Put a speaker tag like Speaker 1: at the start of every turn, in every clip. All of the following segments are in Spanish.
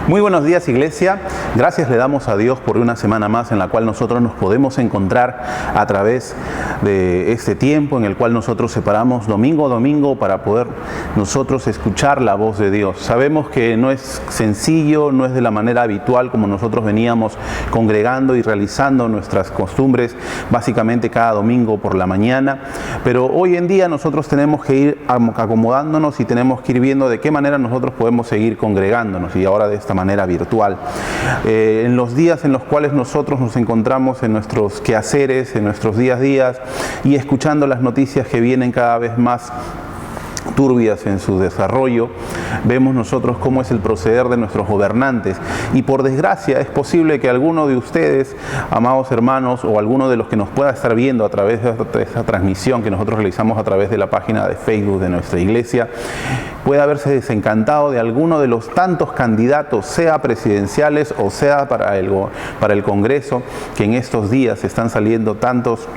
Speaker 1: Muy buenos días, iglesia. Gracias le damos a Dios por una semana más en la cual nosotros nos podemos encontrar a través de este tiempo en el cual nosotros separamos domingo a domingo para poder nosotros escuchar la voz de Dios. Sabemos que no es sencillo, no es de la manera habitual como nosotros veníamos congregando y realizando nuestras costumbres básicamente cada domingo por la mañana, pero hoy en día nosotros tenemos que ir acomodándonos y tenemos que ir viendo de qué manera nosotros podemos seguir congregándonos, y ahora de esta manera virtual. En los días en los cuales nosotros nos encontramos en nuestros quehaceres, en nuestros días a días, y escuchando las noticias que vienen cada vez más turbias en su desarrollo, vemos nosotros cómo es el proceder de nuestros gobernantes, y por desgracia es posible que alguno de ustedes, amados hermanos, o alguno de los que nos pueda estar viendo a través de esta transmisión que nosotros realizamos a través de la página de Facebook de nuestra iglesia, pueda haberse desencantado de alguno de los tantos candidatos, sea presidenciales o sea para el Congreso, que en estos días están saliendo tantas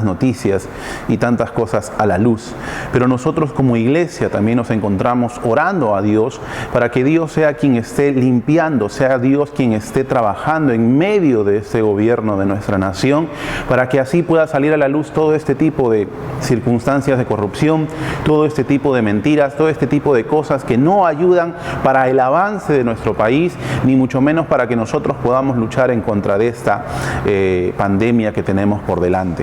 Speaker 1: noticias y tantas cosas a la luz. Pero nosotros como iglesia también nos encontramos orando a Dios para que Dios sea quien esté limpiando, sea Dios quien esté trabajando en medio de este gobierno de nuestra nación, para que así pueda salir a la luz todo este tipo de circunstancias de corrupción, todo este tipo de mentiras, todo este tipo de cosas que no ayudan para el avance de nuestro país, ni mucho menos para que nosotros podamos luchar en contra de esta pandemia que tenemos por delante.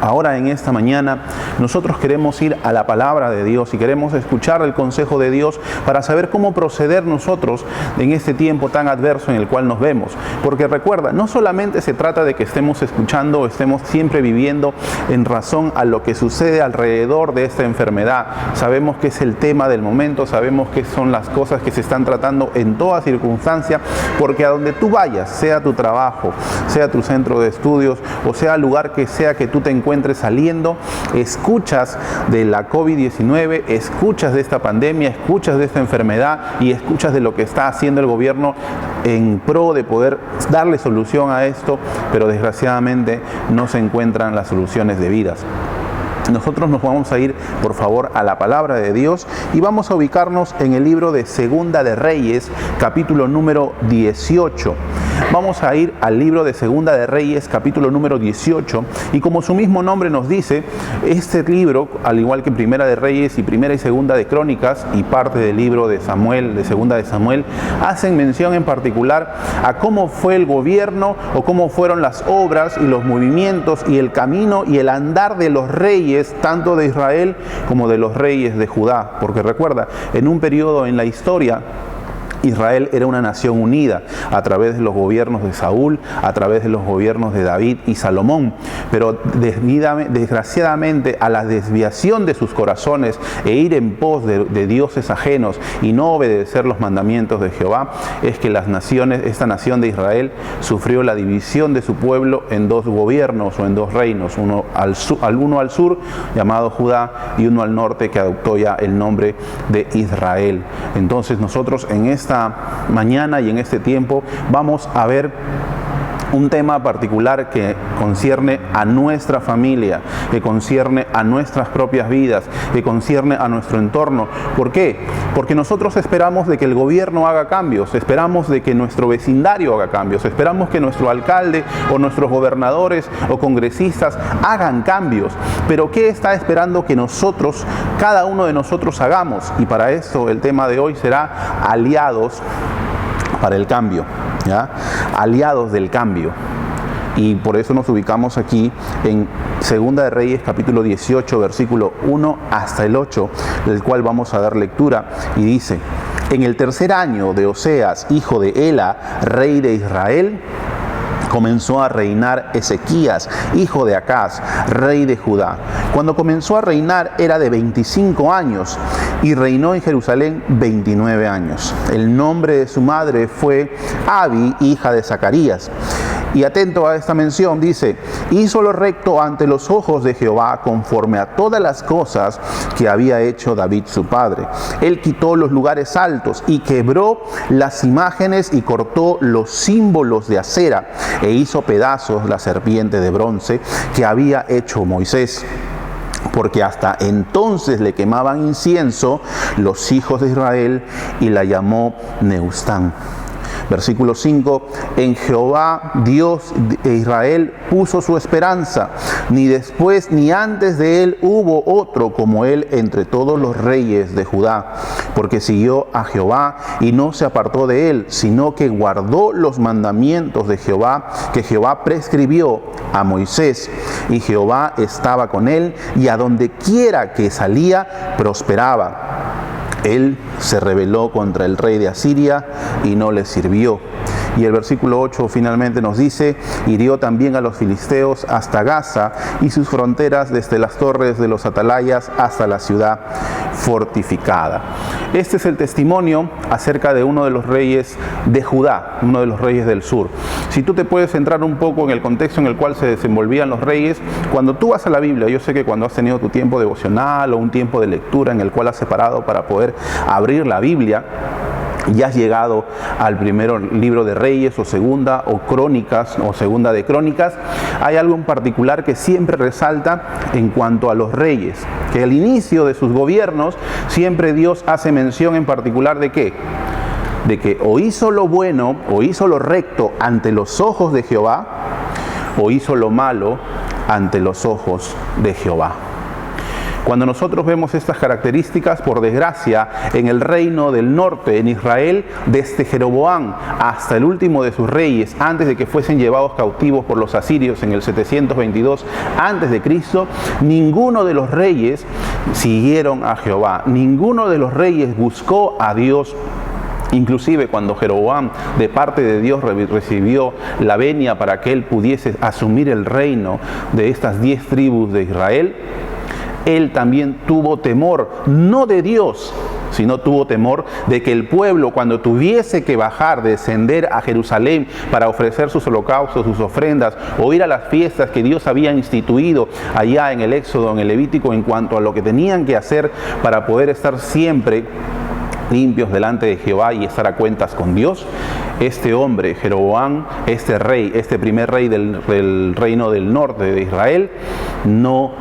Speaker 1: Ahora en esta mañana nosotros queremos ir a la palabra de Dios y queremos escuchar el consejo de Dios para saber cómo proceder nosotros en este tiempo tan adverso en el cual nos vemos. Porque recuerda, no solamente se trata de que estemos escuchando o estemos siempre viviendo en razón a lo que sucede alrededor de esta enfermedad. Sabemos que es el tema del momento, sabemos que son las cosas que se están tratando en toda circunstancia, porque a donde tú vayas, sea tu trabajo, sea tu centro de estudios o sea el lugar que sea que tú te encuentres saliendo, escuchas de la COVID-19, escuchas de esta pandemia, escuchas de esta enfermedad y escuchas de lo que está haciendo el gobierno en pro de poder darle solución a esto, pero desgraciadamente no se encuentran las soluciones debidas. Nosotros nos vamos a ir, por favor, a la palabra de Dios y vamos a ubicarnos en el libro de Segunda de Reyes, capítulo número 18. Vamos a ir al libro de Segunda de Reyes, capítulo número 18, y como su mismo nombre nos dice, este libro, al igual que Primera de Reyes y Primera y Segunda de Crónicas y parte del libro de Samuel, de Segunda de Samuel, hacen mención en particular a cómo fue el gobierno o cómo fueron las obras y los movimientos y el camino y el andar de los reyes, tanto de Israel como de los reyes de Judá. Porque recuerda, en un periodo en la historia, Israel era una nación unida a través de los gobiernos de Saúl, a través de los gobiernos de David y Salomón, pero desgraciadamente a la desviación de sus corazones e ir en pos de dioses ajenos y no obedecer los mandamientos de Jehová, es que esta nación de Israel sufrió la división de su pueblo en dos gobiernos o en dos reinos, uno al sur llamado Judá y uno al norte que adoptó ya el nombre de Israel. Entonces nosotros en esta mañana y en este tiempo vamos a ver un tema particular que concierne a nuestra familia, que concierne a nuestras propias vidas, que concierne a nuestro entorno. ¿Por qué? Porque nosotros esperamos de que el gobierno haga cambios, esperamos de que nuestro vecindario haga cambios, esperamos que nuestro alcalde o nuestros gobernadores o congresistas hagan cambios. Pero ¿qué está esperando que nosotros, cada uno de nosotros hagamos? Y para esto el tema de hoy será aliados para el cambio, ¿ya? Aliados del cambio. Y por eso nos ubicamos aquí en Segunda de Reyes, capítulo 18, versículo 1 hasta el 8, del cual vamos a dar lectura, y dice: en el tercer año de Oseas, hijo de Ela, rey de Israel, comenzó a reinar Ezequías, hijo de Acaz, rey de Judá. Cuando comenzó a reinar era de 25 años y reinó en Jerusalén 29 años. El nombre de su madre fue Abi, hija de Zacarías. Y atento a esta mención, dice: hizo lo recto ante los ojos de Jehová conforme a todas las cosas que había hecho David su padre. Él quitó los lugares altos y quebró las imágenes y cortó los símbolos de acera e hizo pedazos la serpiente de bronce que había hecho Moisés. porque hasta entonces le quemaban incienso los hijos de Israel, y la llamó Nehushtan. Versículo 5, en Jehová, Dios de Israel, puso su esperanza, ni después ni antes de él hubo otro como él entre todos los reyes de Judá, porque siguió a Jehová y no se apartó de él, sino que guardó los mandamientos de Jehová, que Jehová prescribió a Moisés, y Jehová estaba con él, y a donde quiera que salía, prosperaba. Él se rebeló contra el rey de Asiria y no le sirvió. Y el versículo 8 finalmente nos dice, hirió también a los filisteos hasta Gaza y sus fronteras desde las torres de los atalayas hasta la ciudad fortificada. Este es el testimonio acerca de uno de los reyes de Judá, uno de los reyes del sur. Si tú te puedes centrar un poco en el contexto en el cual se desenvolvían los reyes, cuando tú vas a la Biblia, yo sé que cuando has tenido tu tiempo devocional o un tiempo de lectura en el cual has separado para poder abrir la Biblia, ya has llegado al primer libro de Reyes o segunda o Crónicas o segunda de Crónicas, hay algo en particular que siempre resalta en cuanto a los reyes, que al inicio de sus gobiernos siempre Dios hace mención en particular de ¿qué? De que o hizo lo bueno o hizo lo recto ante los ojos de Jehová, o hizo lo malo ante los ojos de Jehová. Cuando nosotros vemos estas características, por desgracia, en el reino del norte, en Israel, desde Jeroboam hasta el último de sus reyes, antes de que fuesen llevados cautivos por los asirios en el 722 a.C., ninguno de los reyes siguieron a Jehová, ninguno de los reyes buscó a Dios. Inclusive cuando Jeroboam de parte de Dios recibió la venia para que él pudiese asumir el reino de estas 10 tribus de Israel, él también tuvo temor, no de Dios, sino tuvo temor de que el pueblo, cuando tuviese que bajar, descender a Jerusalén para ofrecer sus holocaustos, sus ofrendas, o ir a las fiestas que Dios había instituido allá en el Éxodo, en el Levítico, en cuanto a lo que tenían que hacer para poder estar siempre limpios delante de Jehová y estar a cuentas con Dios, este hombre, Jeroboam, este rey, este primer rey del reino del norte de Israel, no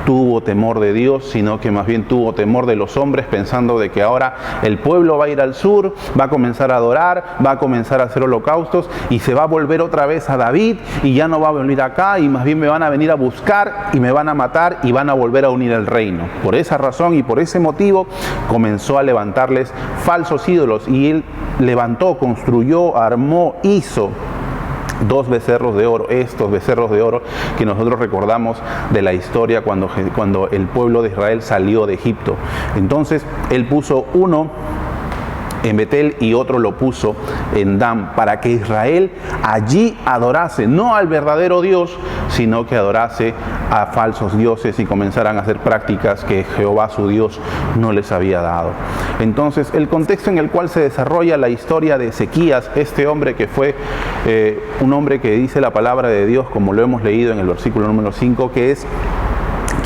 Speaker 1: tuvo temor de Dios, sino que más bien tuvo temor de los hombres, pensando de que ahora el pueblo va a ir al sur, va a comenzar a adorar, va a comenzar a hacer holocaustos y se va a volver otra vez a David y ya no va a venir acá y más bien me van a venir a buscar y me van a matar y van a volver a unir el reino. Por esa razón y por ese motivo comenzó a levantarles falsos ídolos y él levantó, construyó, armó, hizo 2 becerros de oro, estos becerros de oro que nosotros recordamos de la historia cuando el pueblo de Israel salió de Egipto. Entonces él puso uno en Betel y otro lo puso en Dan, para que Israel allí adorase no al verdadero Dios, sino que adorase a falsos dioses y comenzaran a hacer prácticas que Jehová su Dios no les había dado. Entonces el contexto en el cual se desarrolla la historia de Ezequías, este hombre que fue un hombre que dice la palabra de Dios, como lo hemos leído en el versículo número 5, que es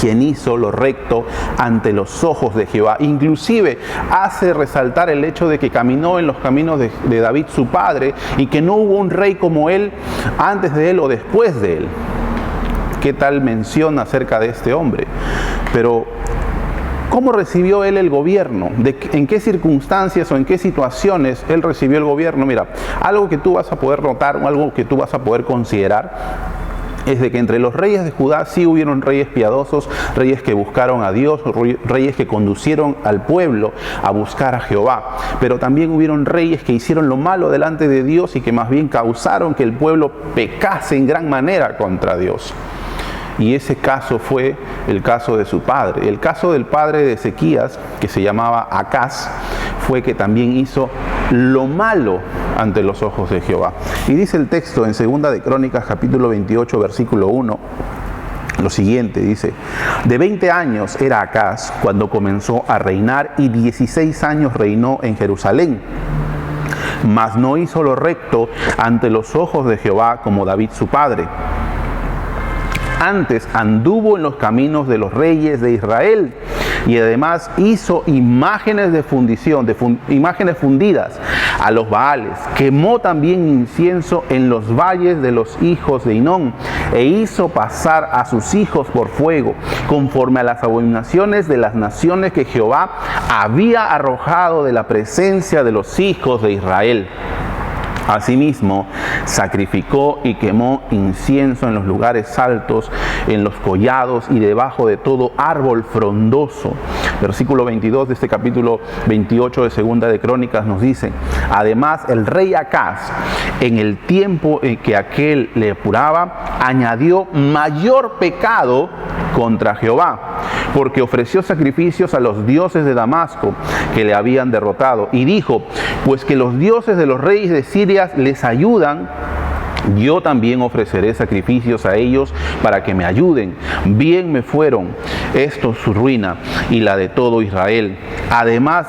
Speaker 1: quien hizo lo recto ante los ojos de Jehová. Inclusive hace resaltar el hecho de que caminó en los caminos de David su padre y que no hubo un rey como él antes de él o después de él. ¿Qué tal mención acerca de este hombre? Pero ¿cómo recibió él el gobierno? ¿En qué circunstancias o en qué situaciones él recibió el gobierno? Mira, algo que tú vas a poder notar o algo que tú vas a poder considerar es de que entre los reyes de Judá sí hubieron reyes piadosos, reyes que buscaron a Dios, reyes que conducieron al pueblo a buscar a Jehová. Pero también hubieron reyes que hicieron lo malo delante de Dios y que más bien causaron que el pueblo pecase en gran manera contra Dios. Y ese caso fue el caso de su padre. El caso del padre de Ezequías, que se llamaba Acaz, fue que también hizo lo malo ante los ojos de Jehová. Y dice el texto en segunda de Crónicas, capítulo 28, versículo 1, lo siguiente, dice: de 20 años era Acaz cuando comenzó a reinar y 16 años reinó en Jerusalén. Mas no hizo lo recto ante los ojos de Jehová como David su padre. Antes anduvo en los caminos de los reyes de Israel, y además hizo imágenes de fundición, imágenes fundidas a los Baales. Quemó también incienso en los valles de los hijos de Hinón e hizo pasar a sus hijos por fuego, conforme a las abominaciones de las naciones que Jehová había arrojado de la presencia de los hijos de Israel. Asimismo, sacrificó y quemó incienso en los lugares altos, en los collados y debajo de todo árbol frondoso. Versículo 22 de este capítulo 28 de Segunda de Crónicas nos dice: además, el rey Acaz, en el tiempo en que aquél le apuraba, añadió mayor pecado contra Jehová, porque ofreció sacrificios a los dioses de Damasco que le habían derrotado. Y dijo: pues que los dioses de los reyes de Siria les ayudan, yo también ofreceré sacrificios a ellos para que me ayuden. Bien me fueron esto su ruina y la de todo Israel. Además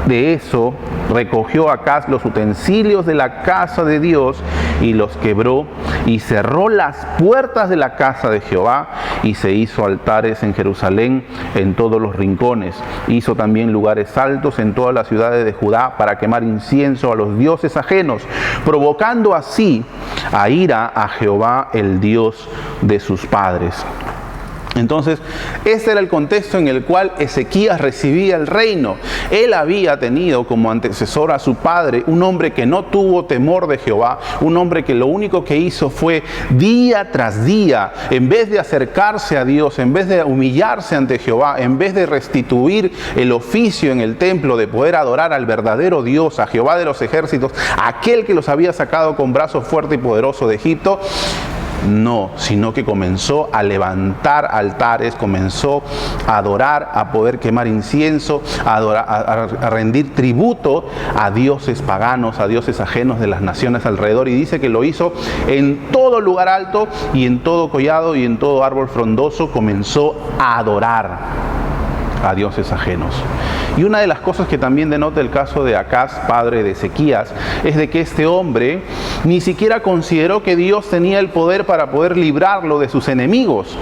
Speaker 1: de eso, recogió Acaz los utensilios de la casa de Dios y los quebró, y cerró las puertas de la casa de Jehová, y se hizo altares en Jerusalén en todos los rincones. Hizo también lugares altos en todas las ciudades de Judá para quemar incienso a los dioses ajenos, provocando así a ira a Jehová, el Dios de sus padres. Entonces, este era el contexto en el cual Ezequías recibía el reino. Él había tenido como antecesor a su padre un hombre que no tuvo temor de Jehová, un hombre que lo único que hizo fue día tras día, en vez de acercarse a Dios, en vez de humillarse ante Jehová, en vez de restituir el oficio en el templo, de poder adorar al verdadero Dios, a Jehová de los ejércitos, aquel que los había sacado con brazo fuerte y poderoso de Egipto, no, sino que comenzó a levantar altares, comenzó a adorar, a poder quemar incienso, a rendir tributo a dioses paganos, a dioses ajenos de las naciones alrededor. Y dice que lo hizo en todo lugar alto y en todo collado y en todo árbol frondoso. Comenzó a adorar a dioses ajenos. Y una de las cosas que también denota el caso de Acaz, padre de Ezequías, es de que este hombre ni siquiera consideró que Dios tenía el poder para poder librarlo de sus enemigos.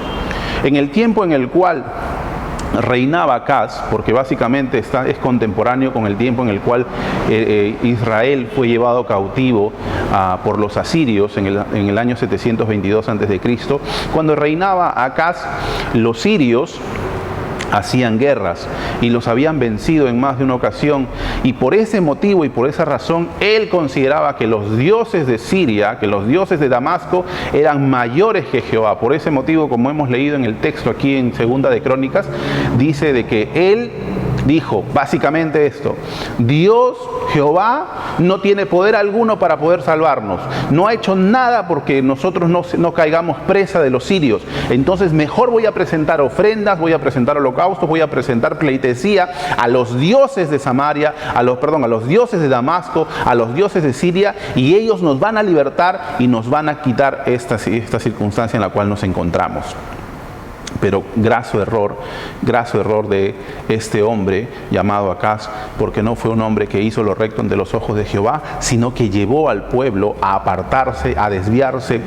Speaker 1: En el tiempo en el cual reinaba Acaz, porque básicamente es contemporáneo con el tiempo en el cual Israel fue llevado cautivo por los asirios en el año 722 a.C. Cuando reinaba Acaz, los sirios hacían guerras y los habían vencido en más de una ocasión, y por ese motivo y por esa razón él consideraba que los dioses de Siria, que los dioses de Damasco eran mayores que Jehová. Por ese motivo, como hemos leído en el texto aquí en Segunda de Crónicas, dice de que él dijo básicamente esto: Dios, Jehová, no tiene poder alguno para poder salvarnos, no ha hecho nada porque nosotros no caigamos presa de los sirios. Entonces mejor voy a presentar ofrendas, voy a presentar holocaustos, voy a presentar pleitesía a los dioses de Samaria, a los dioses de Damasco, a los dioses de Siria, y ellos nos van a libertar y nos van a quitar esta circunstancia en la cual nos encontramos. Pero graso error de este hombre llamado Acaz, porque no fue un hombre que hizo lo recto ante los ojos de Jehová, sino que llevó al pueblo a apartarse, a desviarse,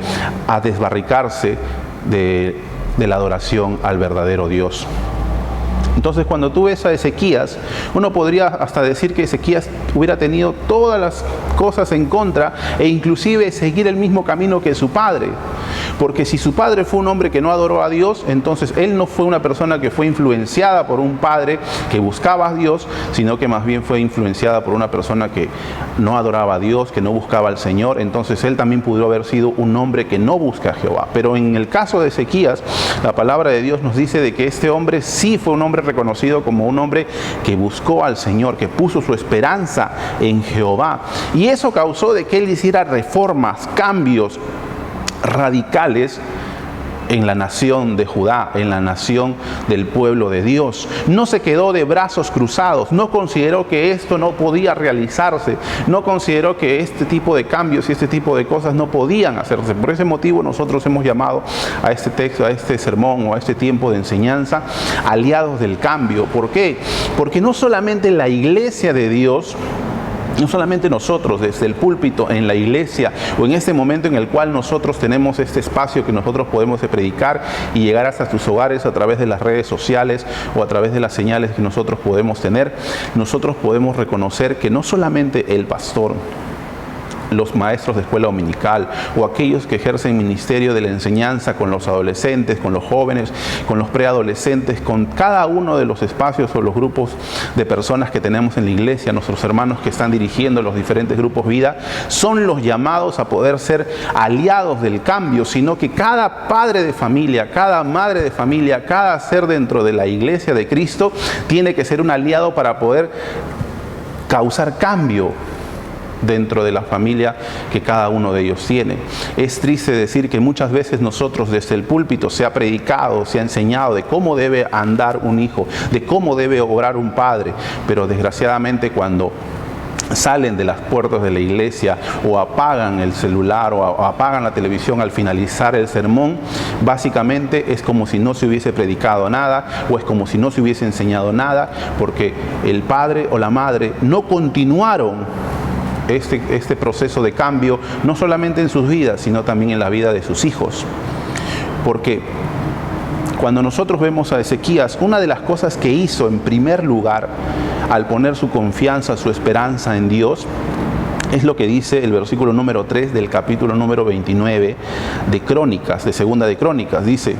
Speaker 1: a desbarricarse de la adoración al verdadero Dios. Entonces, cuando tú ves a Ezequías, uno podría hasta decir que Ezequías hubiera tenido todas las cosas en contra e inclusive seguir el mismo camino que su padre. Porque si su padre fue un hombre que no adoró a Dios, entonces él no fue una persona que fue influenciada por un padre que buscaba a Dios, sino que más bien fue influenciada por una persona que no adoraba a Dios, que no buscaba al Señor. Entonces él también pudo haber sido un hombre que no busca a Jehová. Pero en el caso de Ezequías, la palabra de Dios nos dice de que este hombre sí fue un hombre reconocido como un hombre que buscó al Señor, que puso su esperanza en Jehová. Y eso causó de que él hiciera reformas, cambios radicales en la nación de Judá, en la nación del pueblo de Dios. No se quedó de brazos cruzados, no consideró que esto no podía realizarse, no consideró que este tipo de cambios y este tipo de cosas no podían hacerse. Por ese motivo nosotros hemos llamado a este texto, a este sermón o a este tiempo de enseñanza, aliados del cambio. ¿Por qué? Porque no solamente la iglesia de Dios No solamente nosotros, desde el púlpito, en la iglesia, o en este momento en el cual nosotros tenemos este espacio que nosotros podemos predicar y llegar hasta sus hogares a través de las redes sociales o a través de las señales que nosotros podemos tener, nosotros podemos reconocer que no solamente el pastor, los maestros de escuela dominical o aquellos que ejercen ministerio de la enseñanza con los adolescentes, con los jóvenes, con los preadolescentes, con cada uno de los espacios o los grupos de personas que tenemos en la iglesia, nuestros hermanos que están dirigiendo los diferentes grupos vida, son los llamados a poder ser aliados del cambio, sino que cada padre de familia, cada madre de familia, cada ser dentro de la iglesia de Cristo tiene que ser un aliado para poder causar cambio dentro de la familia que cada uno de ellos tiene. Es triste decir que muchas veces nosotros desde el púlpito se ha predicado, se ha enseñado de cómo debe andar un hijo, de cómo debe obrar un padre, pero desgraciadamente cuando salen de las puertas de la iglesia o apagan el celular o apagan la televisión al finalizar el sermón, básicamente es como si no se hubiese predicado nada o es como si no se hubiese enseñado nada, porque el padre o la madre no continuaron este proceso de cambio, no solamente en sus vidas, sino también en la vida de sus hijos. Porque cuando nosotros vemos a Ezequías, una de las cosas que hizo en primer lugar al poner su confianza, su esperanza en Dios, es lo que dice el versículo número 3 del capítulo número 29 de Crónicas, de Segunda de Crónicas. Dice: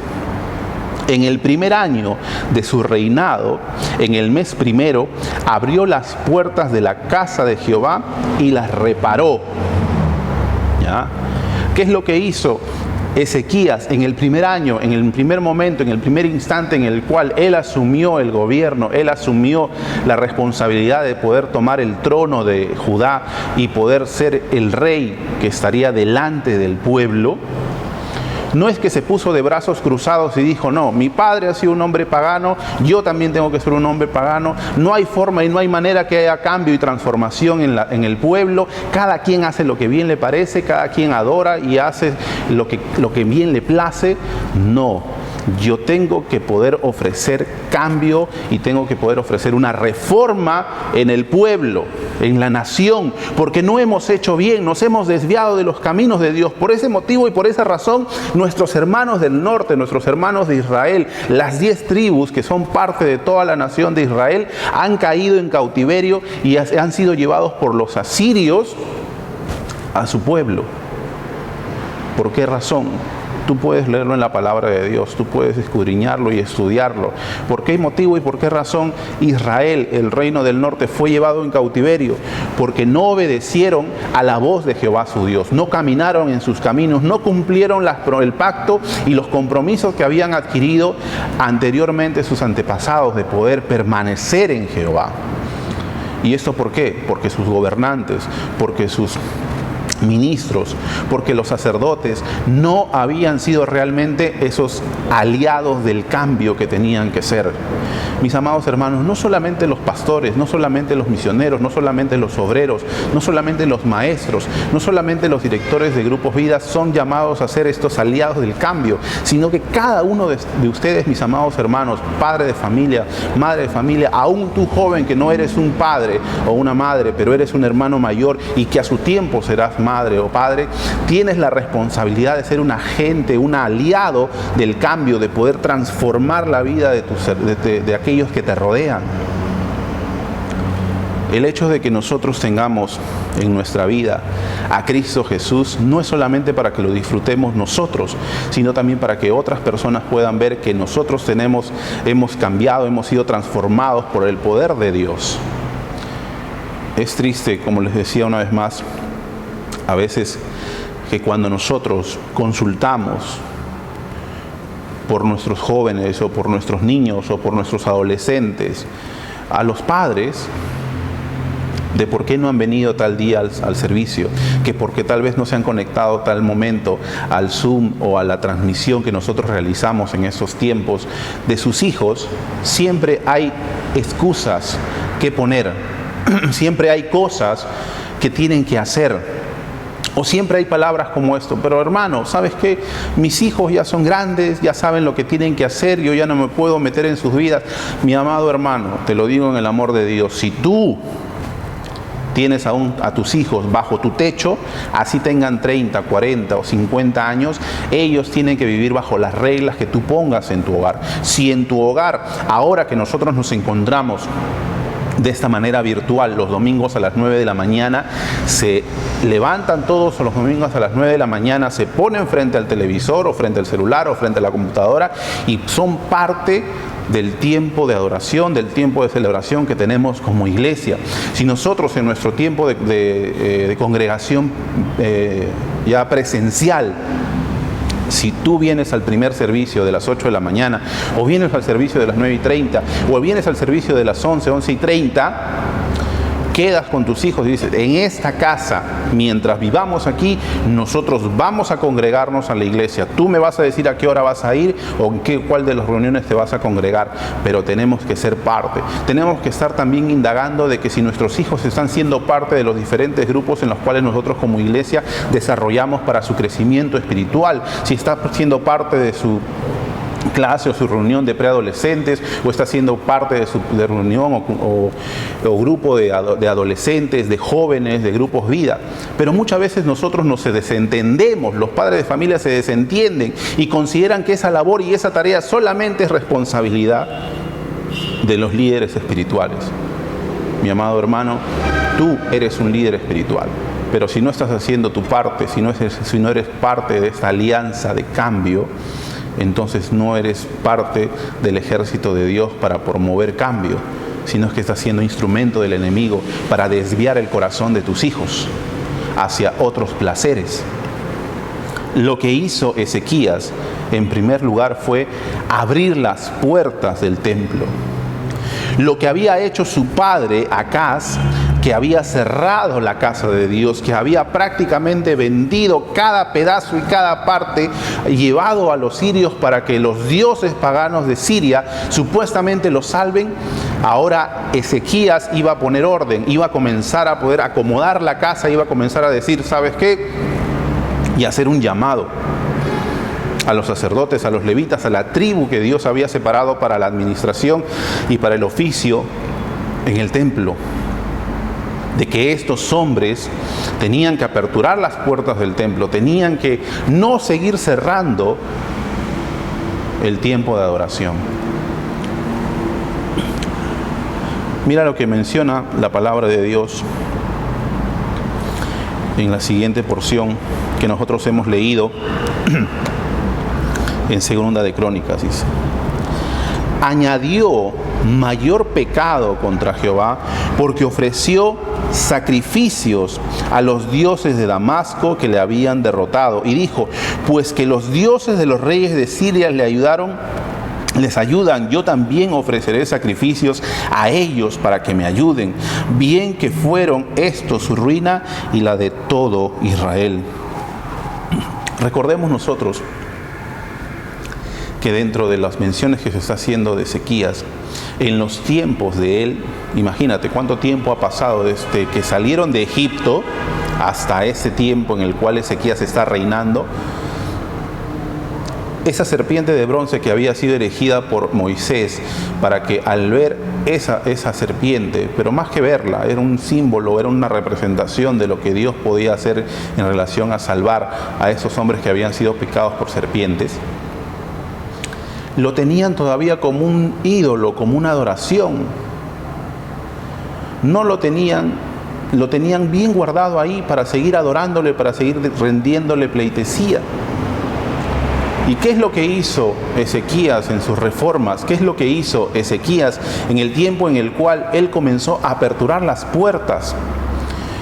Speaker 1: en el primer año de su reinado, en el mes primero, abrió las puertas de la casa de Jehová y las reparó. ¿Ya? ¿Qué es lo que hizo Ezequías en el primer año, en el primer momento, en el primer instante en el cual él asumió el gobierno, él asumió la responsabilidad de poder tomar el trono de Judá y poder ser el rey que estaría delante del pueblo? No es que se puso de brazos cruzados y dijo: no, mi padre ha sido un hombre pagano, yo también tengo que ser un hombre pagano. No hay forma y no hay manera que haya cambio y transformación en el pueblo. Cada quien hace lo que bien le parece, cada quien adora y hace lo que bien le place. No. Yo tengo que poder ofrecer cambio y tengo que poder ofrecer una reforma en el pueblo, en la nación, porque no hemos hecho bien, nos hemos desviado de los caminos de Dios. Por ese motivo y por esa razón, nuestros hermanos del norte, nuestros hermanos de Israel, las 10 tribus que son parte de toda la nación de Israel, han caído en cautiverio y han sido llevados por los asirios a su pueblo. ¿Por qué razón? Tú puedes leerlo en la palabra de Dios, tú puedes escudriñarlo y estudiarlo. ¿Por qué motivo y por qué razón Israel, el reino del norte, fue llevado en cautiverio? Porque no obedecieron a la voz de Jehová su Dios, no caminaron en sus caminos, no cumplieron el pacto y los compromisos que habían adquirido anteriormente sus antepasados de poder permanecer en Jehová. ¿Y esto por qué? Porque sus gobernantes, porque sus ministros, porque los sacerdotes no habían sido realmente esos aliados del cambio que tenían que ser. Mis amados hermanos, no solamente los pastores, no solamente los misioneros, no solamente los obreros, no solamente los maestros, no solamente los directores de grupos vidas son llamados a ser estos aliados del cambio, sino que cada uno de ustedes, mis amados hermanos, padre de familia, madre de familia, aún tú joven que no eres un padre o una madre, pero eres un hermano mayor y que a su tiempo serás madre o padre, tienes la responsabilidad de ser un agente, un aliado del cambio, de poder transformar la vida de aquellos que te rodean. El hecho de que nosotros tengamos en nuestra vida a Cristo Jesús no es solamente para que lo disfrutemos nosotros, sino también para que otras personas puedan ver que nosotros hemos cambiado, hemos sido transformados por el poder de Dios. Es triste, como les decía una vez más, a veces que cuando nosotros consultamos por nuestros jóvenes o por nuestros niños o por nuestros adolescentes a los padres de por qué no han venido tal día al servicio, que porque tal vez no se han conectado tal momento al Zoom o a la transmisión que nosotros realizamos en esos tiempos de sus hijos, siempre hay excusas que poner, siempre hay cosas que tienen que hacer. O siempre hay palabras como esto: pero hermano, ¿sabes qué? Mis hijos ya son grandes, ya saben lo que tienen que hacer, yo ya no me puedo meter en sus vidas. Mi amado hermano, te lo digo en el amor de Dios, si tú tienes aún a tus hijos bajo tu techo, así tengan 30, 40 o 50 años, ellos tienen que vivir bajo las reglas que tú pongas en tu hogar. Si en tu hogar, ahora que nosotros nos encontramos de esta manera virtual, los domingos a las 9 de la mañana, se levantan todos los domingos a las 9 de la mañana, se ponen frente al televisor o frente al celular o frente a la computadora y son parte del tiempo de adoración, del tiempo de celebración que tenemos como iglesia. Si nosotros en nuestro tiempo de congregación ya presencial, si tú vienes al primer servicio de las 8 de la mañana, o vienes al servicio de las 9:30, o vienes al servicio de las 11:30, quedas con tus hijos y dices, en esta casa, mientras vivamos aquí, nosotros vamos a congregarnos a la iglesia. Tú me vas a decir a qué hora vas a ir o en cuál de las reuniones te vas a congregar, pero tenemos que ser parte. Tenemos que estar también indagando de que si nuestros hijos están siendo parte de los diferentes grupos en los cuales nosotros como iglesia desarrollamos para su crecimiento espiritual, si está siendo parte de su clase o su reunión de preadolescentes, o está siendo parte de su reunión o grupo de adolescentes, de jóvenes, de grupos vida. Pero muchas veces nosotros nos desentendemos, los padres de familia se desentienden y consideran que esa labor y esa tarea solamente es responsabilidad de los líderes espirituales. Mi amado hermano, tú eres un líder espiritual, pero si no estás haciendo tu parte, si no eres parte de esta alianza de cambio, entonces no eres parte del ejército de Dios para promover cambio, sino que estás siendo instrumento del enemigo para desviar el corazón de tus hijos hacia otros placeres. Lo que hizo Ezequías, en primer lugar, fue abrir las puertas del templo. Lo que había hecho su padre, Acaz, que había cerrado la casa de Dios, que había prácticamente vendido cada pedazo y cada parte, llevado a los sirios para que los dioses paganos de Siria supuestamente los salven. Ahora Ezequías iba a poner orden, iba a comenzar a poder acomodar la casa, iba a comenzar a decir, ¿sabes qué? Y hacer un llamado a los sacerdotes, a los levitas, a la tribu que Dios había separado para la administración y para el oficio en el templo, de que estos hombres tenían que aperturar las puertas del templo, tenían que no seguir cerrando el tiempo de adoración. Mira lo que menciona la palabra de Dios en la siguiente porción que nosotros hemos leído en Segunda de Crónicas, dice: añadió mayor pecado contra Jehová, porque ofreció sacrificios a los dioses de Damasco que le habían derrotado. Y dijo, pues que los dioses de los reyes de Siria les ayudan, yo también ofreceré sacrificios a ellos para que me ayuden. Bien que fueron estos su ruina y la de todo Israel. Recordemos nosotros que dentro de las menciones que se está haciendo de Ezequías, en los tiempos de él, imagínate cuánto tiempo ha pasado desde que salieron de Egipto hasta ese tiempo en el cual Ezequías está reinando. Esa serpiente de bronce que había sido erigida por Moisés, para que al ver esa serpiente, pero más que verla, era un símbolo, era una representación de lo que Dios podía hacer en relación a salvar a esos hombres que habían sido picados por serpientes, lo tenían todavía como un ídolo, como una adoración. No lo tenían bien guardado ahí para seguir adorándole, para seguir rendiéndole pleitesía. ¿Y qué es lo que hizo Ezequías en sus reformas? ¿Qué es lo que hizo Ezequías en el tiempo en el cual él comenzó a aperturar las puertas?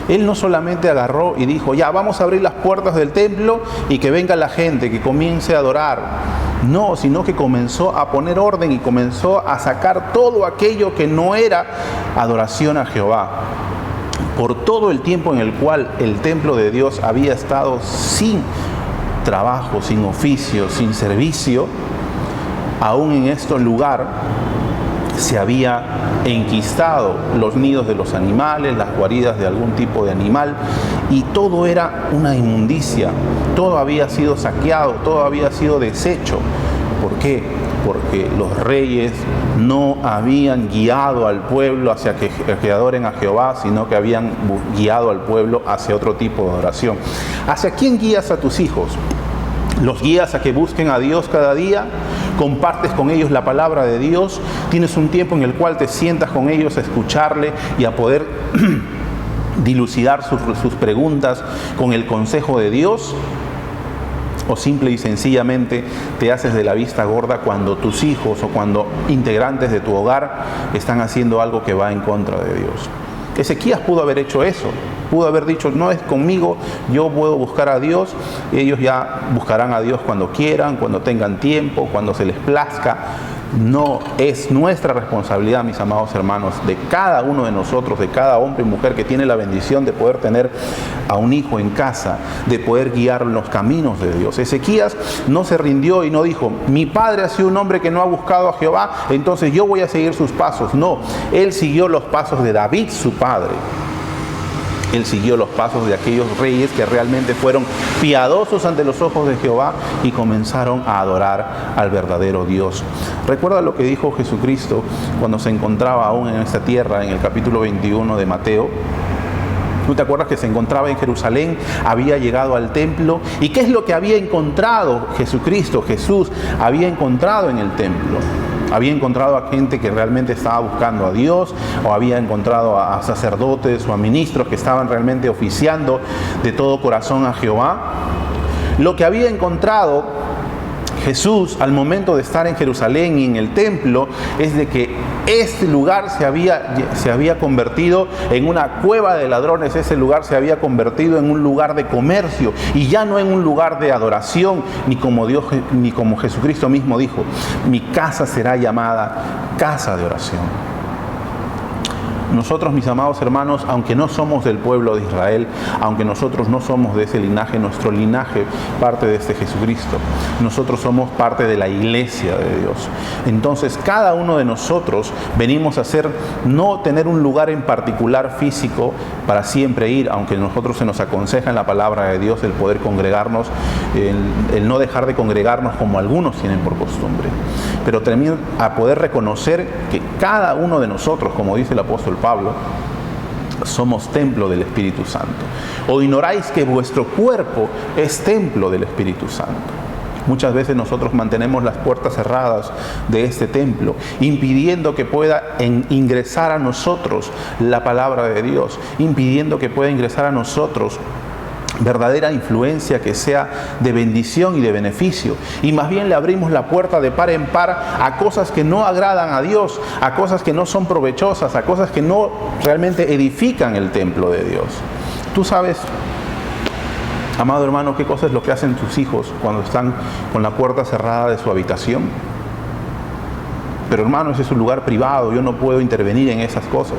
Speaker 1: Él no solamente agarró y dijo, ya vamos a abrir las puertas del templo y que venga la gente, que comience a adorar. No, sino que comenzó a poner orden y comenzó a sacar todo aquello que no era adoración a Jehová. Por todo el tiempo en el cual el templo de Dios había estado sin trabajo, sin oficio, sin servicio, aún en este lugar se había enquistado los nidos de los animales, las guaridas de algún tipo de animal, y todo era una inmundicia, todo había sido saqueado, todo había sido deshecho. ¿Por qué? Porque los reyes no habían guiado al pueblo hacia que adoren a Jehová, sino que habían guiado al pueblo hacia otro tipo de adoración. ¿Hacia quién guías a tus hijos? ¿Los guías a que busquen a Dios cada día? ¿Compartes con ellos la palabra de Dios? ¿Tienes un tiempo en el cual te sientas con ellos a escucharle y a poder dilucidar sus preguntas con el consejo de Dios? ¿O simple y sencillamente te haces de la vista gorda cuando tus hijos o cuando integrantes de tu hogar están haciendo algo que va en contra de Dios? Ezequías pudo haber hecho eso, pudo haber dicho, no es conmigo, yo puedo buscar a Dios, ellos ya buscarán a Dios cuando quieran, cuando tengan tiempo, cuando se les plazca. No, es nuestra responsabilidad, mis amados hermanos, de cada uno de nosotros, de cada hombre y mujer que tiene la bendición de poder tener a un hijo en casa, de poder guiar los caminos de Dios. Ezequías no se rindió y no dijo, mi padre ha sido un hombre que no ha buscado a Jehová, entonces yo voy a seguir sus pasos. No, él siguió los pasos de David, su padre. Él siguió los pasos de aquellos reyes que realmente fueron piadosos ante los ojos de Jehová y comenzaron a adorar al verdadero Dios. Recuerda lo que dijo Jesucristo cuando se encontraba aún en esta tierra, en el capítulo 21 de Mateo. ¿Tú te acuerdas que se encontraba en Jerusalén? Había llegado al templo. ¿Y qué es lo que había encontrado Jesucristo? Jesús había encontrado en el templo. Había encontrado a gente que realmente estaba buscando a Dios, o había encontrado a sacerdotes o a ministros que estaban realmente oficiando de todo corazón a Jehová. Lo que había encontrado Jesús al momento de estar en Jerusalén y en el templo es de que este lugar se había convertido en una cueva de ladrones. Ese lugar se había convertido en un lugar de comercio y ya no en un lugar de adoración, ni como Jesucristo mismo dijo, mi casa será llamada casa de oración. Nosotros, mis amados hermanos, aunque no somos del pueblo de Israel, aunque nosotros no somos de ese linaje, nuestro linaje parte de este Jesucristo. Nosotros somos parte de la iglesia de Dios. Entonces, cada uno de nosotros venimos a no tener un lugar en particular físico para siempre ir, aunque nosotros se nos aconseja en la palabra de Dios el poder congregarnos, el no dejar de congregarnos como algunos tienen por costumbre. Pero también a poder reconocer que cada uno de nosotros, como dice el apóstol Pablo, somos templo del Espíritu Santo. ¿O ignoráis que vuestro cuerpo es templo del Espíritu Santo? Muchas veces nosotros mantenemos las puertas cerradas de este templo, impidiendo que pueda ingresar a nosotros la palabra de Dios, impidiendo que pueda ingresar a nosotros verdadera influencia que sea de bendición y de beneficio, y más bien le abrimos la puerta de par en par a cosas que no agradan a Dios, a cosas que no son provechosas, a cosas que no realmente edifican el templo de Dios. Tú sabes, amado hermano, qué cosa es lo que hacen tus hijos cuando están con la puerta cerrada de su habitación. Pero hermano, ese es un lugar privado, yo no puedo intervenir en esas cosas.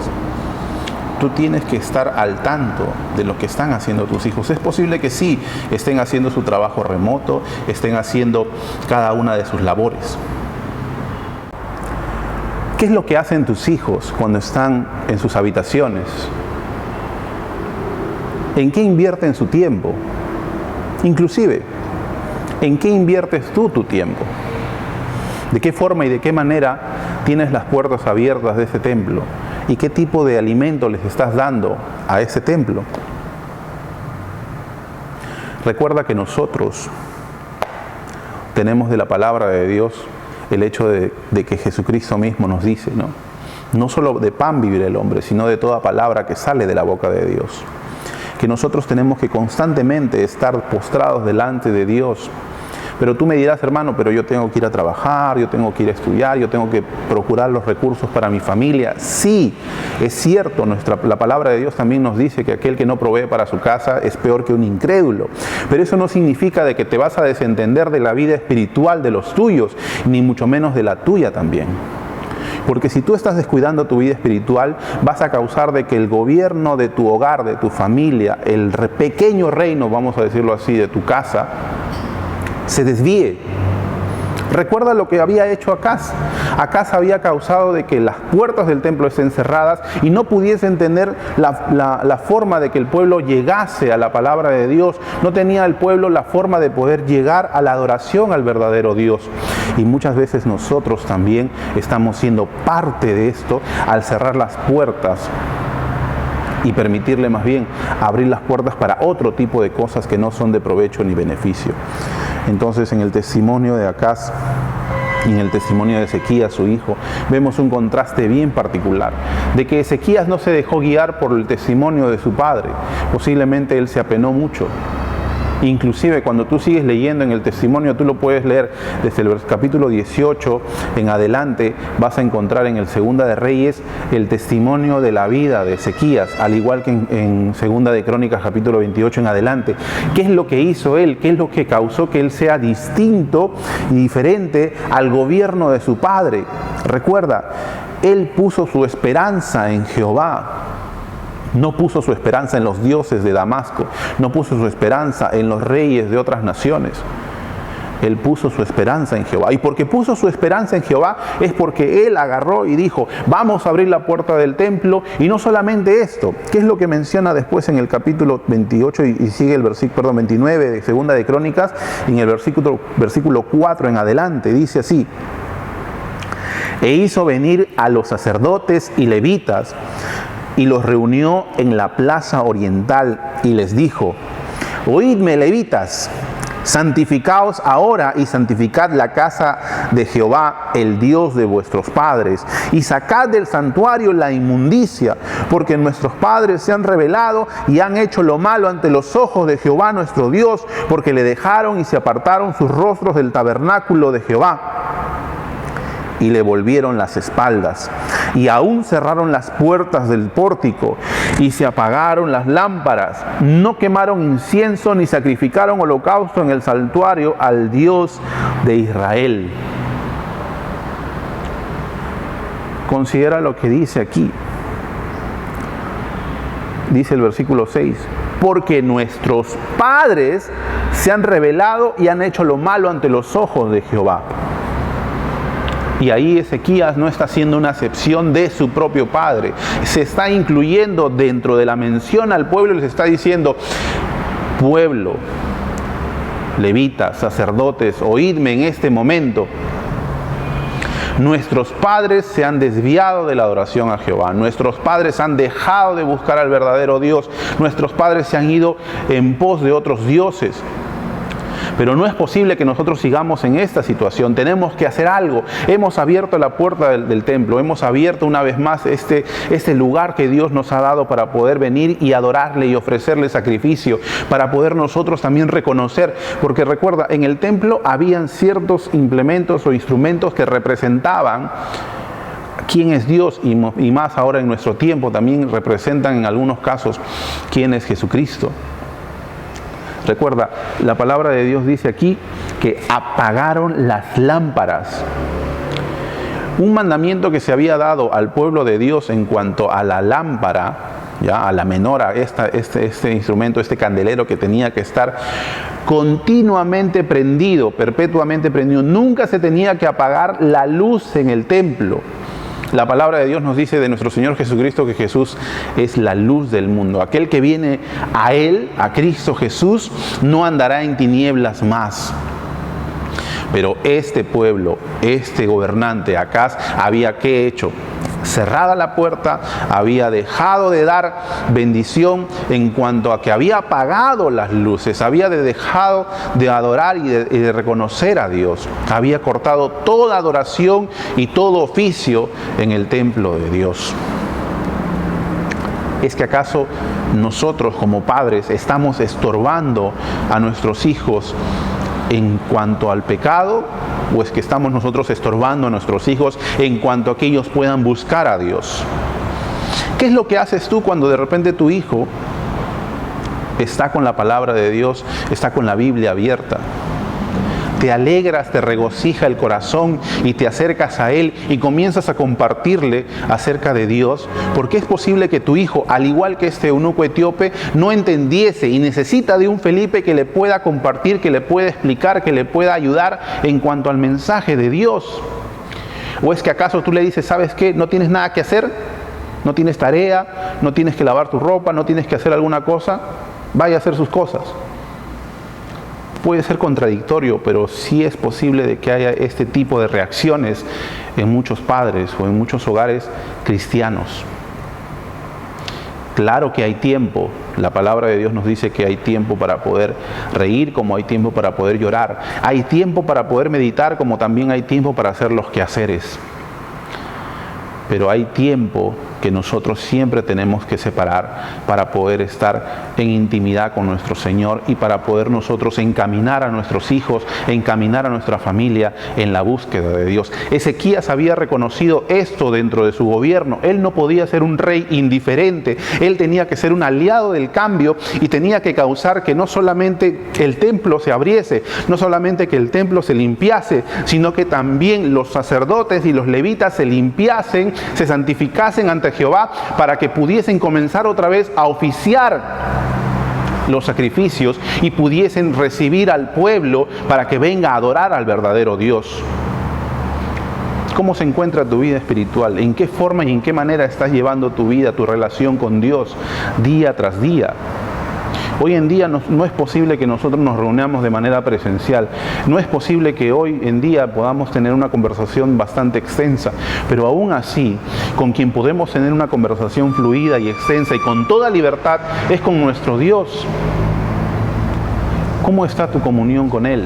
Speaker 1: Tú tienes que estar al tanto de lo que están haciendo tus hijos. Es posible que sí, estén haciendo su trabajo remoto, estén haciendo cada una de sus labores. ¿Qué es lo que hacen tus hijos cuando están en sus habitaciones? ¿En qué invierten su tiempo? Inclusive, ¿en qué inviertes tú tu tiempo? ¿De qué forma y de qué manera tienes las puertas abiertas de ese templo? ¿Y qué tipo de alimento les estás dando a ese templo? Recuerda que nosotros tenemos de la palabra de Dios el hecho de que Jesucristo mismo nos dice, no solo de pan vivirá el hombre, sino de toda palabra que sale de la boca de Dios. Que nosotros tenemos que constantemente estar postrados delante de Dios. Pero tú me dirás, hermano, pero yo tengo que ir a trabajar, yo tengo que ir a estudiar, yo tengo que procurar los recursos para mi familia. Sí, es cierto, la palabra de Dios también nos dice que aquel que no provee para su casa es peor que un incrédulo. Pero eso no significa de que te vas a desentender de la vida espiritual de los tuyos, ni mucho menos de la tuya también. Porque si tú estás descuidando tu vida espiritual, vas a causar de que el gobierno de tu hogar, de tu familia, el pequeño reino, vamos a decirlo así, de tu casa, se desvíe Recuerda lo que había hecho Acaz. Acaz había causado de que las puertas del templo estén cerradas y no pudiesen tener la forma de que el pueblo llegase a la palabra de Dios. No tenía el pueblo la forma de poder llegar a la adoración al verdadero Dios. Y muchas veces nosotros también estamos siendo parte de esto al cerrar las puertas y permitirle más bien abrir las puertas para otro tipo de cosas que no son de provecho ni beneficio. Entonces, en el testimonio de Acaz y en el testimonio de Ezequías, su hijo, vemos un contraste bien particular, de que Ezequías no se dejó guiar por el testimonio de su padre. Posiblemente él se apenó mucho. Inclusive cuando tú sigues leyendo en el testimonio, tú lo puedes leer desde el capítulo 18 en adelante, vas a encontrar en el Segunda de Reyes el testimonio de la vida de Ezequías, al igual que en Segunda de Crónicas capítulo 28 en adelante. ¿Qué es lo que hizo él? ¿Qué es lo que causó que él sea distinto y diferente al gobierno de su padre? Recuerda, él puso su esperanza en Jehová. No puso su esperanza en los dioses de Damasco, no puso su esperanza en los reyes de otras naciones. Él puso su esperanza en Jehová. Y porque puso su esperanza en Jehová es porque él agarró y dijo, vamos a abrir la puerta del templo. Y no solamente esto, ¿qué es lo que menciona después en el capítulo 28 y sigue el versículo 29 de Segunda de Crónicas? En el versículo 4 en adelante dice así: e hizo venir a los sacerdotes y levitas y los reunió en la plaza oriental y les dijo: oídme, levitas, santificaos ahora y santificad la casa de Jehová, el Dios de vuestros padres, y sacad del santuario la inmundicia, porque nuestros padres se han rebelado y han hecho lo malo ante los ojos de Jehová nuestro Dios, porque le dejaron y se apartaron sus rostros del tabernáculo de Jehová. Y le volvieron las espaldas, y aún cerraron las puertas del pórtico, y se apagaron las lámparas. No quemaron incienso, ni sacrificaron holocausto en el santuario al Dios de Israel. Considera lo que dice aquí. Dice el versículo 6: porque nuestros padres se han rebelado y han hecho lo malo ante los ojos de Jehová. Y ahí Ezequías no está haciendo una acepción de su propio padre. Se está incluyendo dentro de la mención al pueblo y les está diciendo: pueblo, levitas, sacerdotes, oídme en este momento. Nuestros padres se han desviado de la adoración a Jehová. Nuestros padres han dejado de buscar al verdadero Dios. Nuestros padres se han ido en pos de otros dioses. Pero no es posible que nosotros sigamos en esta situación. Tenemos que hacer algo. Hemos abierto la puerta del templo. Hemos abierto una vez más este lugar que Dios nos ha dado para poder venir y adorarle y ofrecerle sacrificio. Para poder nosotros también reconocer. Porque recuerda, en el templo habían ciertos implementos o instrumentos que representaban quién es Dios, y más ahora en nuestro tiempo también representan en algunos casos quién es Jesucristo. Recuerda, la palabra de Dios dice aquí que apagaron las lámparas. Un mandamiento que se había dado al pueblo de Dios en cuanto a la lámpara, ya a la menora, este instrumento, este candelero que tenía que estar continuamente prendido, perpetuamente prendido. Nunca se tenía que apagar la luz en el templo. La palabra de Dios nos dice de nuestro Señor Jesucristo que Jesús es la luz del mundo. Aquel que viene a Él, a Cristo Jesús, no andará en tinieblas más. Pero este pueblo, este gobernante, Acaz, había ¿qué hecho? Cerrada la puerta, había dejado de dar bendición en cuanto a que había apagado las luces, había dejado de adorar y de reconocer a Dios. Había cortado toda adoración y todo oficio en el templo de Dios. ¿Es que acaso nosotros como padres estamos estorbando a nuestros hijos en cuanto al pecado? ¿O es que estamos nosotros estorbando a nuestros hijos en cuanto a que ellos puedan buscar a Dios? ¿Qué es lo que haces tú cuando de repente tu hijo está con la palabra de Dios, está con la Biblia abierta? te alegras, te regocija el corazón y te acercas a Él y comienzas a compartirle acerca de Dios, porque es posible que tu hijo, al igual que este eunuco etíope, no entendiese y necesita de un Felipe que le pueda compartir, que le pueda explicar, que le pueda ayudar en cuanto al mensaje de Dios. ¿O es que acaso tú le dices, ¿sabes qué? ¿No tienes nada que hacer? ¿No tienes tarea? ¿No tienes que lavar tu ropa? ¿No tienes que hacer alguna cosa? Vaya a hacer sus cosas. Puede ser contradictorio, pero sí es posible de que haya este tipo de reacciones en muchos padres o en muchos hogares cristianos. Claro que hay tiempo. La palabra de Dios nos dice que hay tiempo para poder reír, como hay tiempo para poder llorar. Hay tiempo para poder meditar, como también hay tiempo para hacer los quehaceres. Pero hay tiempo que nosotros siempre tenemos que separar para poder estar en intimidad con nuestro Señor y para poder nosotros encaminar a nuestros hijos, encaminar a nuestra familia en la búsqueda de Dios. Ezequías había reconocido esto dentro de su gobierno. Él no podía ser un rey indiferente. Él tenía que ser un aliado del cambio y tenía que causar que no solamente el templo se abriese, no solamente que el templo se limpiase, sino que también los sacerdotes y los levitas se limpiasen, se santificasen ante Jehová para que pudiesen comenzar otra vez a oficiar los sacrificios y pudiesen recibir al pueblo para que venga a adorar al verdadero Dios. ¿Cómo se encuentra tu vida espiritual? ¿En qué forma y en qué manera estás llevando tu vida, tu relación con Dios día tras día? Hoy en día no es posible que nosotros nos reunamos de manera presencial. No es posible que hoy en día podamos tener una conversación bastante extensa. Pero aún así, con quien podemos tener una conversación fluida y extensa y con toda libertad es con nuestro Dios. ¿Cómo está tu comunión con Él?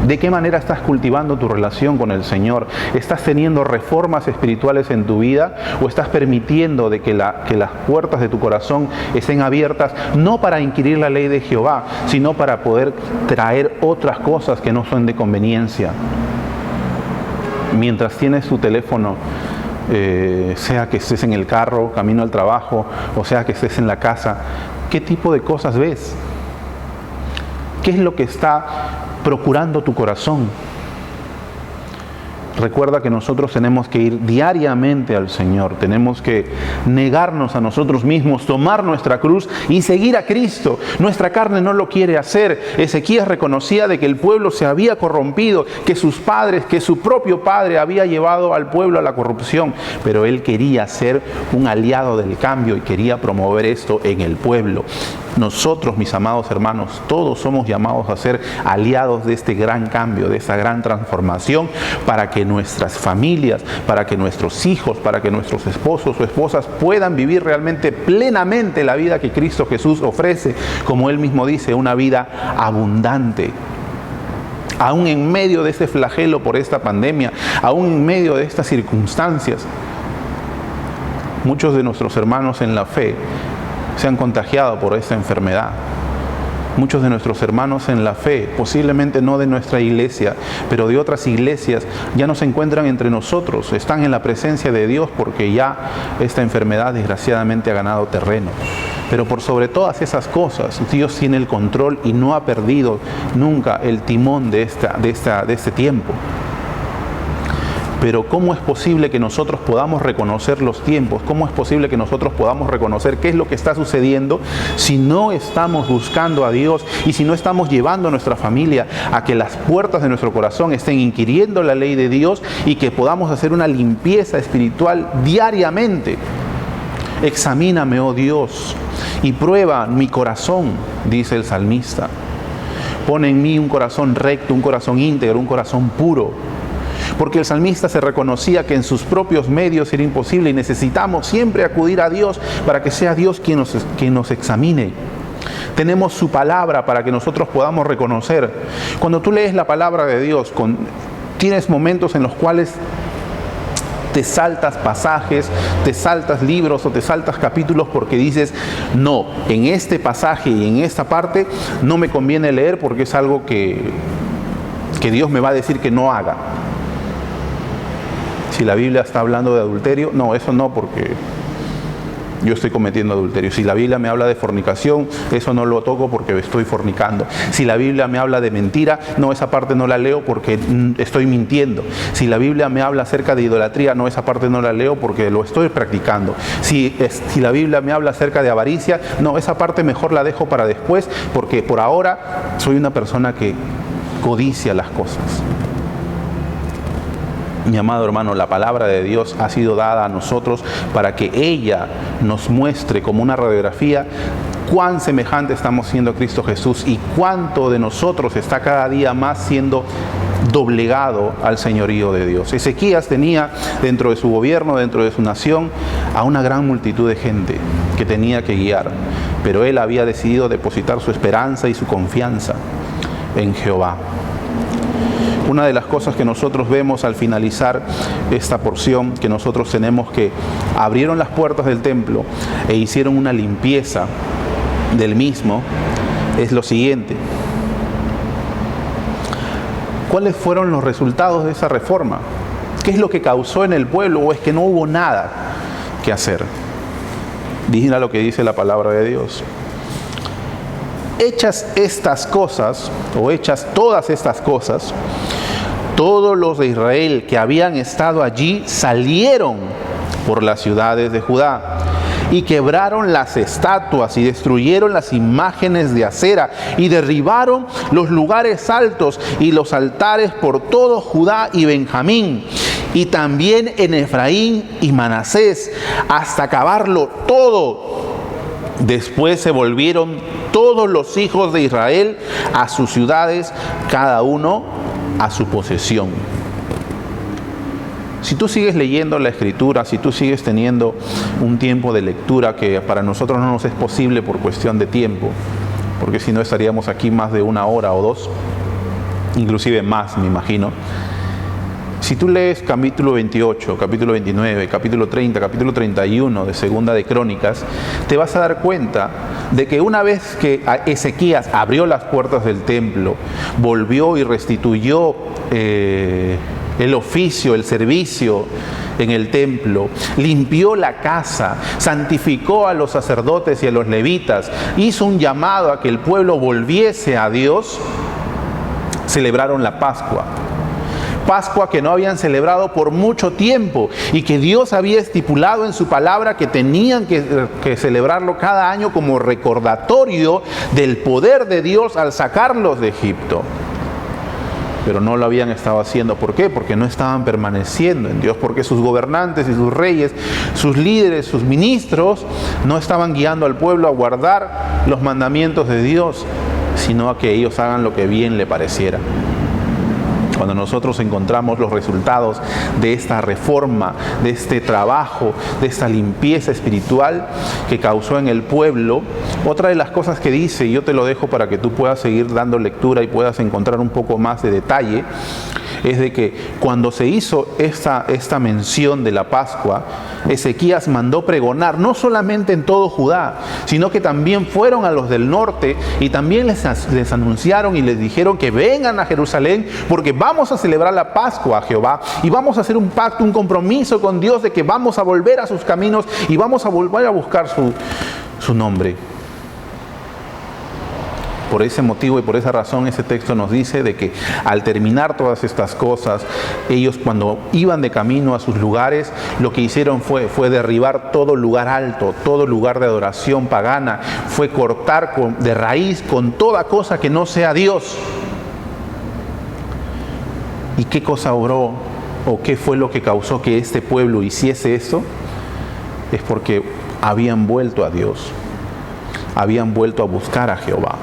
Speaker 1: ¿De qué manera estás cultivando tu relación con el Señor? ¿Estás teniendo reformas espirituales en tu vida o estás permitiendo de que las puertas de tu corazón estén abiertas no para inquirir la ley de Jehová, sino para poder traer otras cosas que no son de conveniencia? Mientras tienes tu teléfono, sea que estés en el carro, camino al trabajo, o sea que estés en la casa, ¿qué tipo de cosas ves? ¿Qué es lo que está procurando tu corazón? Recuerda que nosotros tenemos que ir diariamente al Señor, tenemos que negarnos a nosotros mismos, tomar nuestra cruz y seguir a Cristo. Nuestra carne no lo quiere hacer. Ezequías reconocía de que el pueblo se había corrompido, que sus padres, que su propio padre había llevado al pueblo a la corrupción, pero él quería ser un aliado del cambio y quería promover esto en el pueblo. Nosotros, mis amados hermanos, todos somos llamados a ser aliados de este gran cambio, de esta gran transformación, para que nuestras familias, para que nuestros hijos, para que nuestros esposos o esposas puedan vivir realmente plenamente la vida que Cristo Jesús ofrece, como Él mismo dice, una vida abundante. Aún en medio de este flagelo por esta pandemia, aún en medio de estas circunstancias, muchos de nuestros hermanos en la fe se han contagiado por esta enfermedad. Muchos de nuestros hermanos en la fe, posiblemente no de nuestra iglesia, pero de otras iglesias, ya no se encuentran entre nosotros, están en la presencia de Dios porque ya esta enfermedad desgraciadamente ha ganado terreno. Pero por sobre todas esas cosas, Dios tiene el control y no ha perdido nunca el timón de este tiempo. Pero ¿cómo es posible que nosotros podamos reconocer los tiempos? ¿Cómo es posible que nosotros podamos reconocer qué es lo que está sucediendo si no estamos buscando a Dios y si no estamos llevando a nuestra familia a que las puertas de nuestro corazón estén inquiriendo la ley de Dios y que podamos hacer una limpieza espiritual diariamente? Examíname, oh Dios, y prueba mi corazón, dice el salmista. Pon en mí un corazón recto, un corazón íntegro, un corazón puro. Porque el salmista se reconocía que en sus propios medios era imposible y necesitamos siempre acudir a Dios para que sea Dios quien nos examine. Tenemos su palabra para que nosotros podamos reconocer. Cuando tú lees la palabra de Dios, tienes momentos en los cuales te saltas pasajes, te saltas libros o te saltas capítulos porque dices, no, en este pasaje y en esta parte no me conviene leer porque es algo que Dios me va a decir que no haga. Si la Biblia está hablando de adulterio, no, eso no, porque yo estoy cometiendo adulterio. Si la Biblia me habla de fornicación, eso no lo toco porque estoy fornicando. Si la Biblia me habla de mentira, no, esa parte no la leo porque estoy mintiendo. Si la Biblia me habla acerca de idolatría, no, esa parte no la leo porque lo estoy practicando. Si la Biblia me habla acerca de avaricia, no, esa parte mejor la dejo para después porque por ahora soy una persona que codicia las cosas. Mi amado hermano, la palabra de Dios ha sido dada a nosotros para que ella nos muestre como una radiografía cuán semejante estamos siendo a Cristo Jesús y cuánto de nosotros está cada día más siendo doblegado al señorío de Dios. Ezequías tenía dentro de su gobierno, dentro de su nación, a una gran multitud de gente que tenía que guiar, pero él había decidido depositar su esperanza y su confianza en Jehová. Una de las cosas que nosotros vemos al finalizar esta porción, que nosotros tenemos que abrieron las puertas del templo e hicieron una limpieza del mismo, es lo siguiente. ¿Cuáles fueron los resultados de esa reforma? ¿Qué es lo que causó en el pueblo? ¿O es que no hubo nada que hacer? Mira lo que dice la palabra de Dios. Hechas estas cosas, o hechas todas estas cosas, todos los de Israel que habían estado allí salieron por las ciudades de Judá y quebraron las estatuas y destruyeron las imágenes de acera y derribaron los lugares altos y los altares por todo Judá y Benjamín y también en Efraín y Manasés hasta acabarlo todo. Después se volvieron todos los hijos de Israel a sus ciudades, cada uno a su posesión. Si tú sigues leyendo la Escritura, si tú sigues teniendo un tiempo de lectura que para nosotros no nos es posible por cuestión de tiempo, porque si no estaríamos aquí más de 1 hora o 2, inclusive más, me imagino. Si tú lees capítulo 28, capítulo 29, capítulo 30, capítulo 31 de Segunda de Crónicas, te vas a dar cuenta de que una vez que Ezequías abrió las puertas del templo, volvió y restituyó el oficio, el servicio en el templo, limpió la casa, santificó a los sacerdotes y a los levitas, hizo un llamado a que el pueblo volviese a Dios, celebraron la Pascua. Pascua que no habían celebrado por mucho tiempo y que Dios había estipulado en su palabra que tenían que celebrarlo cada año como recordatorio del poder de Dios al sacarlos de Egipto. Pero no lo habían estado haciendo. ¿Por qué? Porque no estaban permaneciendo en Dios, porque sus gobernantes y sus reyes, sus líderes, sus ministros, no estaban guiando al pueblo a guardar los mandamientos de Dios, sino a que ellos hagan lo que bien le pareciera. Cuando nosotros encontramos los resultados de esta reforma, de este trabajo, de esta limpieza espiritual que causó en el pueblo, otra de las cosas que dice, y yo te lo dejo para que tú puedas seguir dando lectura y puedas encontrar un poco más de detalle, es de que cuando se hizo esta mención de la Pascua, Ezequías mandó pregonar no solamente en todo Judá, sino que también fueron a los del norte y también les anunciaron y les dijeron que vengan a Jerusalén porque vamos a celebrar la Pascua a Jehová y vamos a hacer un pacto, un compromiso con Dios de que vamos a volver a sus caminos y vamos a volver a buscar su nombre. Por ese motivo y por esa razón ese texto nos dice de que al terminar todas estas cosas, ellos cuando iban de camino a sus lugares, lo que hicieron fue derribar todo lugar alto, todo lugar de adoración pagana, fue cortar de raíz con toda cosa que no sea Dios. ¿Y qué cosa obró o qué fue lo que causó que este pueblo hiciese esto? Es porque habían vuelto a Dios, habían vuelto a buscar a Jehová.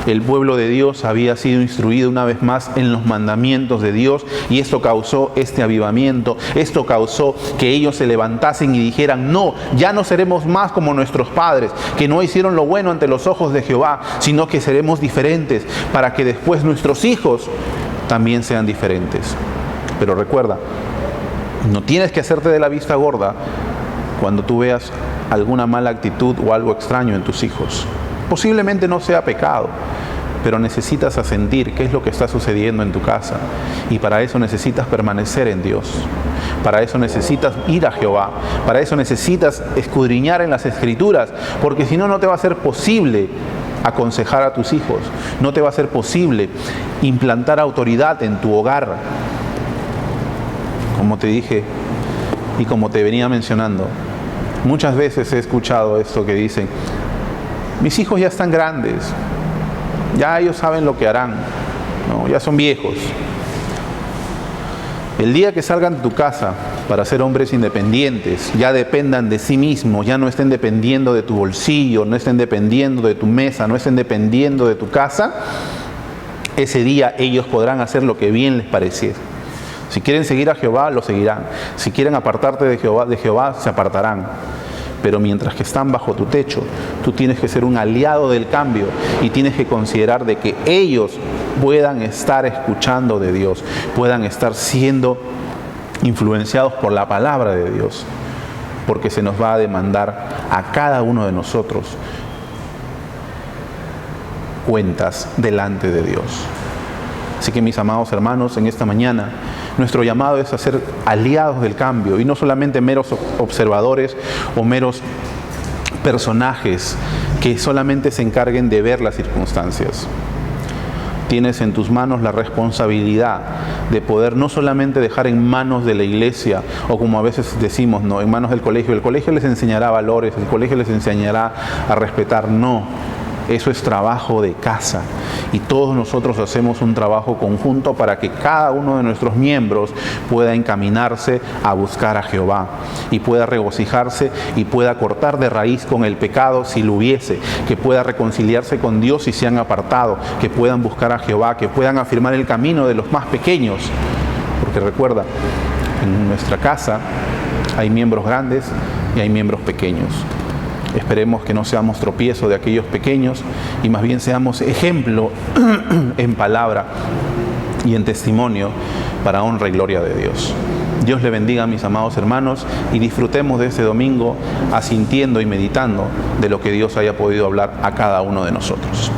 Speaker 1: El pueblo de Dios había sido instruido una vez más en los mandamientos de Dios y esto causó este avivamiento, esto causó que ellos se levantasen y dijeran, no, ya no seremos más como nuestros padres, que no hicieron lo bueno ante los ojos de Jehová, sino que seremos diferentes para que después nuestros hijos también sean diferentes. Pero recuerda, no tienes que hacerte de la vista gorda cuando tú veas alguna mala actitud o algo extraño en tus hijos. Posiblemente no sea pecado, pero necesitas sentir qué es lo que está sucediendo en tu casa y para eso necesitas permanecer en Dios. Para eso necesitas ir a Jehová. Para eso necesitas escudriñar en las Escrituras, porque si no, no te va a ser posible aconsejar a tus hijos. No te va a ser posible implantar autoridad en tu hogar. Como te dije y como te venía mencionando, muchas veces he escuchado esto que dicen: mis hijos ya están grandes, ya ellos saben lo que harán, ¿no? Ya son viejos. El día que salgan de tu casa para ser hombres independientes, ya dependan de sí mismos, ya no estén dependiendo de tu bolsillo, no estén dependiendo de tu mesa, no estén dependiendo de tu casa, ese día ellos podrán hacer lo que bien les pareciera. Si quieren seguir a Jehová, lo seguirán. Si quieren apartarte de Jehová, se apartarán. Pero mientras que están bajo tu techo, tú tienes que ser un aliado del cambio y tienes que considerar de que ellos puedan estar escuchando de Dios, puedan estar siendo influenciados por la palabra de Dios, porque se nos va a demandar a cada uno de nosotros cuentas delante de Dios. Así que, mis amados hermanos, en esta mañana nuestro llamado es a ser aliados del cambio y no solamente meros observadores o meros personajes que solamente se encarguen de ver las circunstancias. Tienes en tus manos la responsabilidad de poder no solamente dejar en manos de la iglesia, o como a veces decimos, no, en manos del colegio. El colegio les enseñará valores, el colegio les enseñará a respetar. No, eso es trabajo de casa. Y todos nosotros hacemos un trabajo conjunto para que cada uno de nuestros miembros pueda encaminarse a buscar a Jehová y pueda regocijarse y pueda cortar de raíz con el pecado si lo hubiese, que pueda reconciliarse con Dios si se han apartado, que puedan buscar a Jehová, que puedan afirmar el camino de los más pequeños. Porque recuerda, en nuestra casa hay miembros grandes y hay miembros pequeños. Esperemos que no seamos tropiezo de aquellos pequeños y más bien seamos ejemplo en palabra y en testimonio para honra y gloria de Dios. Dios le bendiga, mis amados hermanos, y disfrutemos de este domingo asintiendo y meditando de lo que Dios haya podido hablar a cada uno de nosotros.